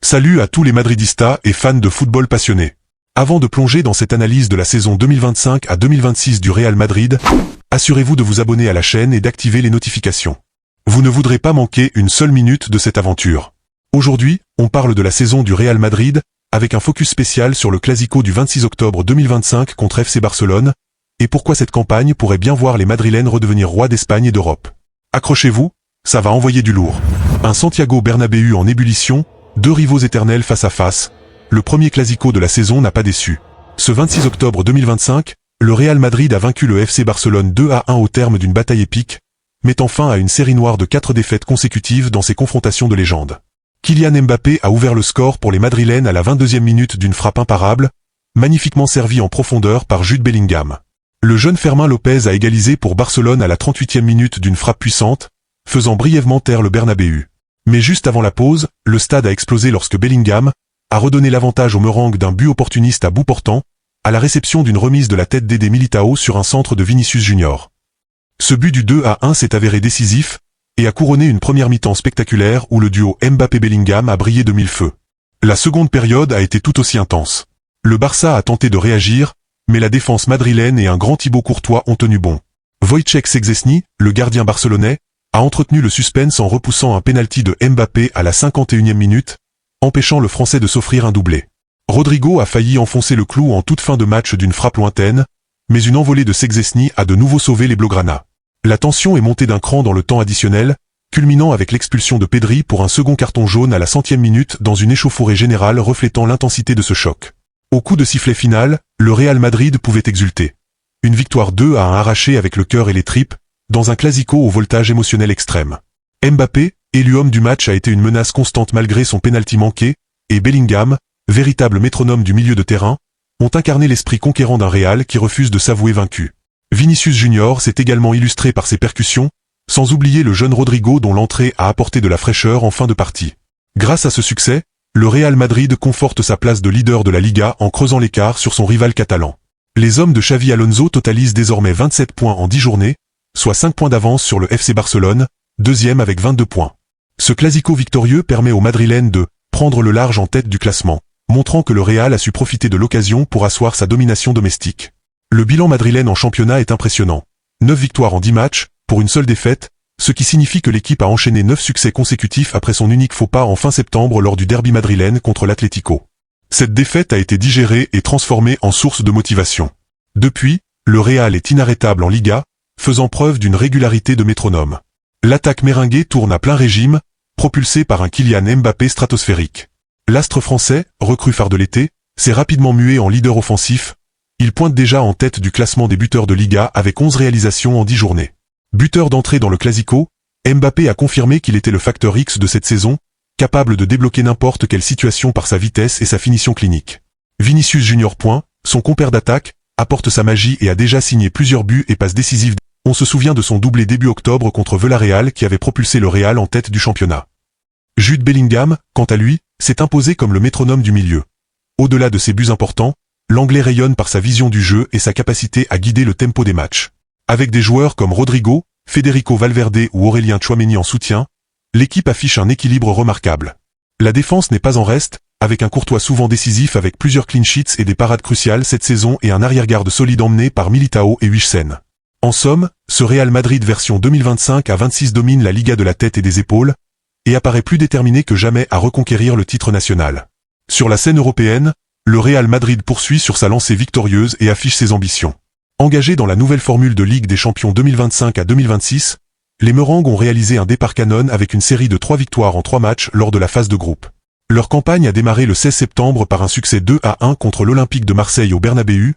Salut à tous les madridistas et fans de football passionnés. Avant de plonger dans cette analyse de la saison 2025 à 2026 du Real Madrid, assurez-vous de vous abonner à la chaîne et d'activer les notifications. Vous ne voudrez pas manquer une seule minute de cette aventure. Aujourd'hui, on parle de la saison du Real Madrid, avec un focus spécial sur le Clasico du 26 octobre 2025 contre FC Barcelone, et pourquoi cette campagne pourrait bien voir les Madrilènes redevenir rois d'Espagne et d'Europe. Accrochez-vous, ça va envoyer du lourd. Un Santiago Bernabéu en ébullition, deux rivaux éternels face à face, le premier Clasico de la saison n'a pas déçu. Ce 26 octobre 2025, le Real Madrid a vaincu le FC Barcelone 2-1 au terme d'une bataille épique, mettant fin à une série noire de 4 défaites consécutives dans ces confrontations de légende. Kylian Mbappé a ouvert le score pour les Madrilènes à la 22e minute d'une frappe imparable, magnifiquement servie en profondeur par Jude Bellingham. Le jeune Fermín López a égalisé pour Barcelone à la 38e minute d'une frappe puissante, faisant brièvement taire le Bernabéu. Mais juste avant la pause, le stade a explosé lorsque Bellingham a redonné l'avantage au meringue d'un but opportuniste à bout portant, à la réception d'une remise de la tête d'Eder Militão sur un centre de Vinicius Junior. Ce but du 2-1 s'est avéré décisif, et a couronné une première mi-temps spectaculaire où le duo Mbappé-Bellingham a brillé de mille feux. La seconde période a été tout aussi intense. Le Barça a tenté de réagir, mais la défense madrilène et un grand Thibaut Courtois ont tenu bon. Wojciech Szczęsny, le gardien barcelonais, a entretenu le suspense en repoussant un pénalty de Mbappé à la 51e minute, empêchant le Français de s'offrir un doublé. Rodrigo a failli enfoncer le clou en toute fin de match d'une frappe lointaine, mais une envolée de Szczęsny a de nouveau sauvé les Blaugrana. La tension est montée d'un cran dans le temps additionnel, culminant avec l'expulsion de Pedri pour un second carton jaune à la 100e minute dans une échauffourée générale reflétant l'intensité de ce choc. Au coup de sifflet final, le Real Madrid pouvait exulter. Une victoire 2-1 arrachée avec le cœur et les tripes, dans un clasico au voltage émotionnel extrême. Mbappé, élu homme du match, a été une menace constante malgré son pénalty manqué, et Bellingham, véritable métronome du milieu de terrain, ont incarné l'esprit conquérant d'un Real qui refuse de s'avouer vaincu. Vinicius Junior s'est également illustré par ses percussions, sans oublier le jeune Rodrigo dont l'entrée a apporté de la fraîcheur en fin de partie. Grâce à ce succès, le Real Madrid conforte sa place de leader de la Liga en creusant l'écart sur son rival catalan. Les hommes de Xavi Alonso totalisent désormais 27 points en 10 journées, soit 5 points d'avance sur le FC Barcelone, deuxième avec 22 points. Ce clasico victorieux permet aux Madrilènes de prendre le large en tête du classement, montrant que le Real a su profiter de l'occasion pour asseoir sa domination domestique. Le bilan madrilène en championnat est impressionnant. 9 victoires en 10 matchs, pour une seule défaite, ce qui signifie que l'équipe a enchaîné 9 succès consécutifs après son unique faux pas en fin septembre lors du derby madrilène contre l'Atlético. Cette défaite a été digérée et transformée en source de motivation. Depuis, le Real est inarrêtable en Liga, faisant preuve d'une régularité de métronome. L'attaque méringuée tourne à plein régime, propulsée par un Kylian Mbappé stratosphérique. L'astre français, recrue phare de l'été, s'est rapidement mué en leader offensif. Il pointe déjà en tête du classement des buteurs de Liga avec 11 réalisations en 10 journées. Buteur d'entrée dans le Clasico, Mbappé a confirmé qu'il était le facteur X de cette saison, capable de débloquer n'importe quelle situation par sa vitesse et sa finition clinique. Vinicius Junior, son compère d'attaque, apporte sa magie et a déjà signé plusieurs buts et passes décisives. On se souvient de son doublé début octobre contre Villarreal qui avait propulsé le Real en tête du championnat. Jude Bellingham, quant à lui, s'est imposé comme le métronome du milieu. Au-delà de ses buts importants, l'Anglais rayonne par sa vision du jeu et sa capacité à guider le tempo des matchs. Avec des joueurs comme Rodrigo, Federico Valverde ou Aurélien Tchouaméni en soutien, l'équipe affiche un équilibre remarquable. La défense n'est pas en reste, avec un Courtois souvent décisif avec plusieurs clean sheets et des parades cruciales cette saison et un arrière-garde solide emmené par Militão et Huijsen. En somme, ce Real Madrid version 2025 à 26 domine la Liga de la tête et des épaules, et apparaît plus déterminé que jamais à reconquérir le titre national. Sur la scène européenne, le Real Madrid poursuit sur sa lancée victorieuse et affiche ses ambitions. Engagés dans la nouvelle formule de Ligue des Champions 2025 à 2026, les Merengues ont réalisé un départ canon avec une série de 3 victoires en 3 matchs lors de la phase de groupe. Leur campagne a démarré le 16 septembre par un succès 2-1 contre l'Olympique de Marseille au Bernabéu,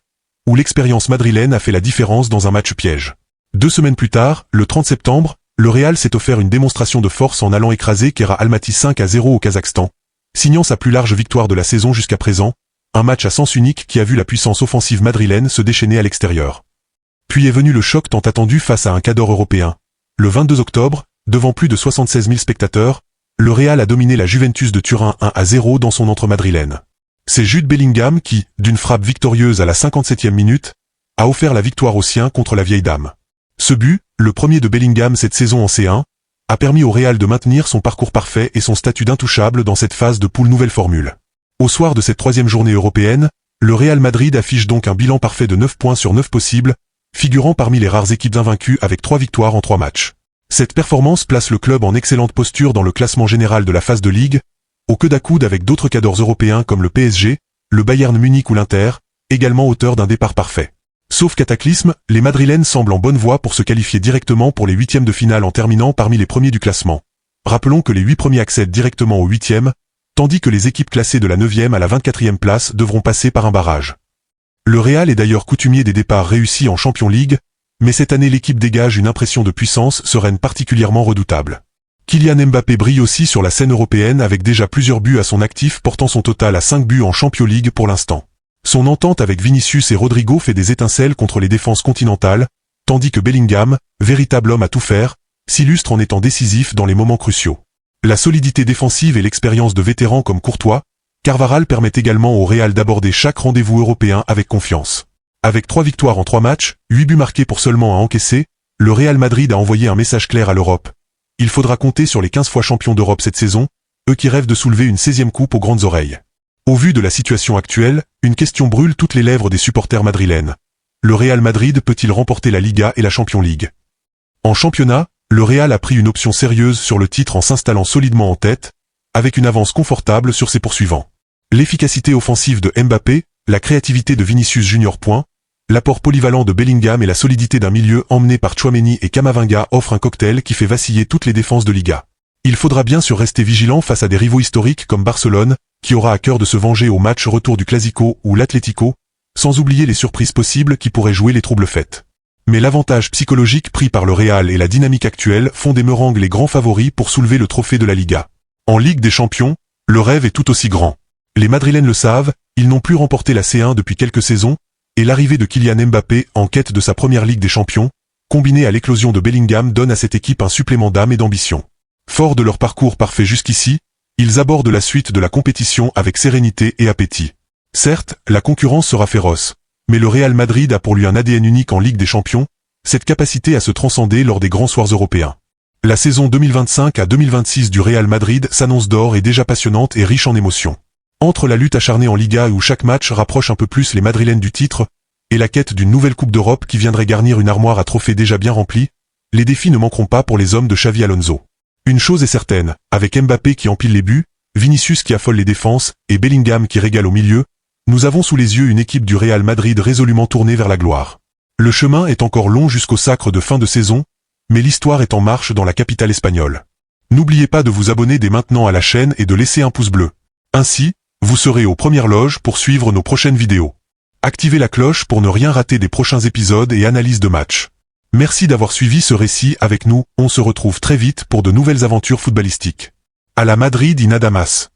où l'expérience madrilène a fait la différence dans un match piège. 2 semaines plus tard, le 30 septembre, le Real s'est offert une démonstration de force en allant écraser Kera Almaty 5-0 au Kazakhstan, signant sa plus large victoire de la saison jusqu'à présent, un match à sens unique qui a vu la puissance offensive madrilène se déchaîner à l'extérieur. Puis est venu le choc tant attendu face à un cadre européen. Le 22 octobre, devant plus de 76 000 spectateurs, le Real a dominé la Juventus de Turin 1-0 dans son entre madrilène. C'est Jude Bellingham qui, d'une frappe victorieuse à la 57e minute, a offert la victoire aux siens contre la vieille dame. Ce but, le premier de Bellingham cette saison en C1, a permis au Real de maintenir son parcours parfait et son statut d'intouchable dans cette phase de poule nouvelle formule. Au soir de cette troisième journée européenne, le Real Madrid affiche donc un bilan parfait de 9 points sur 9 possibles, figurant parmi les rares équipes invaincues avec 3 victoires en 3 matchs. Cette performance place le club en excellente posture dans le classement général de la phase de Ligue, au coude à coude avec d'autres cadors européens comme le PSG, le Bayern Munich ou l'Inter, également auteurs d'un départ parfait. Sauf cataclysme, les Madrilènes semblent en bonne voie pour se qualifier directement pour les huitièmes de finale en terminant parmi les premiers du classement. Rappelons que les 8 premiers accèdent directement aux huitièmes, tandis que les équipes classées de la 9e à la 24e place devront passer par un barrage. Le Real est d'ailleurs coutumier des départs réussis en Champions League, mais cette année l'équipe dégage une impression de puissance sereine particulièrement redoutable. Kylian Mbappé brille aussi sur la scène européenne avec déjà plusieurs buts à son actif portant son total à 5 buts en Champions League pour l'instant. Son entente avec Vinicius et Rodrigo fait des étincelles contre les défenses continentales, tandis que Bellingham, véritable homme à tout faire, s'illustre en étant décisif dans les moments cruciaux. La solidité défensive et l'expérience de vétérans comme Courtois, Carvajal permettent également au Real d'aborder chaque rendez-vous européen avec confiance. Avec 3 victoires en 3 matchs, 8 buts marqués pour seulement à encaisser, le Real Madrid a envoyé un message clair à l'Europe. Il faudra compter sur les 15 fois champions d'Europe cette saison, eux qui rêvent de soulever une 16e coupe aux grandes oreilles. Au vu de la situation actuelle, une question brûle toutes les lèvres des supporters madrilènes. Le Real Madrid peut-il remporter la Liga et la Champions League? En championnat, le Real a pris une option sérieuse sur le titre en s'installant solidement en tête, avec une avance confortable sur ses poursuivants. L'efficacité offensive de Mbappé, la créativité de Vinicius Junior. L'apport polyvalent de Bellingham et la solidité d'un milieu emmené par Tchouaméni et Camavinga offrent un cocktail qui fait vaciller toutes les défenses de Liga. Il faudra bien sûr rester vigilant face à des rivaux historiques comme Barcelone, qui aura à cœur de se venger au match retour du Clasico ou l'Atlético, sans oublier les surprises possibles qui pourraient jouer les troubles fêtes. Mais l'avantage psychologique pris par le Real et la dynamique actuelle font des Merengues les grands favoris pour soulever le trophée de la Liga. En Ligue des Champions, le rêve est tout aussi grand. Les Madrilènes le savent, ils n'ont plus remporté la C1 depuis quelques saisons, et l'arrivée de Kylian Mbappé en quête de sa première Ligue des Champions, combinée à l'éclosion de Bellingham donne à cette équipe un supplément d'âme et d'ambition. Forts de leur parcours parfait jusqu'ici, ils abordent la suite de la compétition avec sérénité et appétit. Certes, la concurrence sera féroce, mais le Real Madrid a pour lui un ADN unique en Ligue des Champions, cette capacité à se transcender lors des grands soirs européens. La saison 2025 à 2026 du Real Madrid s'annonce d'or et déjà passionnante et riche en émotions. Entre la lutte acharnée en Liga où chaque match rapproche un peu plus les Madrilènes du titre, et la quête d'une nouvelle Coupe d'Europe qui viendrait garnir une armoire à trophées déjà bien remplie, les défis ne manqueront pas pour les hommes de Xavi Alonso. Une chose est certaine, avec Mbappé qui empile les buts, Vinicius qui affole les défenses, et Bellingham qui régale au milieu, nous avons sous les yeux une équipe du Real Madrid résolument tournée vers la gloire. Le chemin est encore long jusqu'au sacre de fin de saison, mais l'histoire est en marche dans la capitale espagnole. N'oubliez pas de vous abonner dès maintenant à la chaîne et de laisser un pouce bleu. Ainsi, vous serez aux premières loges pour suivre nos prochaines vidéos. Activez la cloche pour ne rien rater des prochains épisodes et analyses de matchs. Merci d'avoir suivi ce récit avec nous, on se retrouve très vite pour de nouvelles aventures footballistiques. À la Madrid y nada más.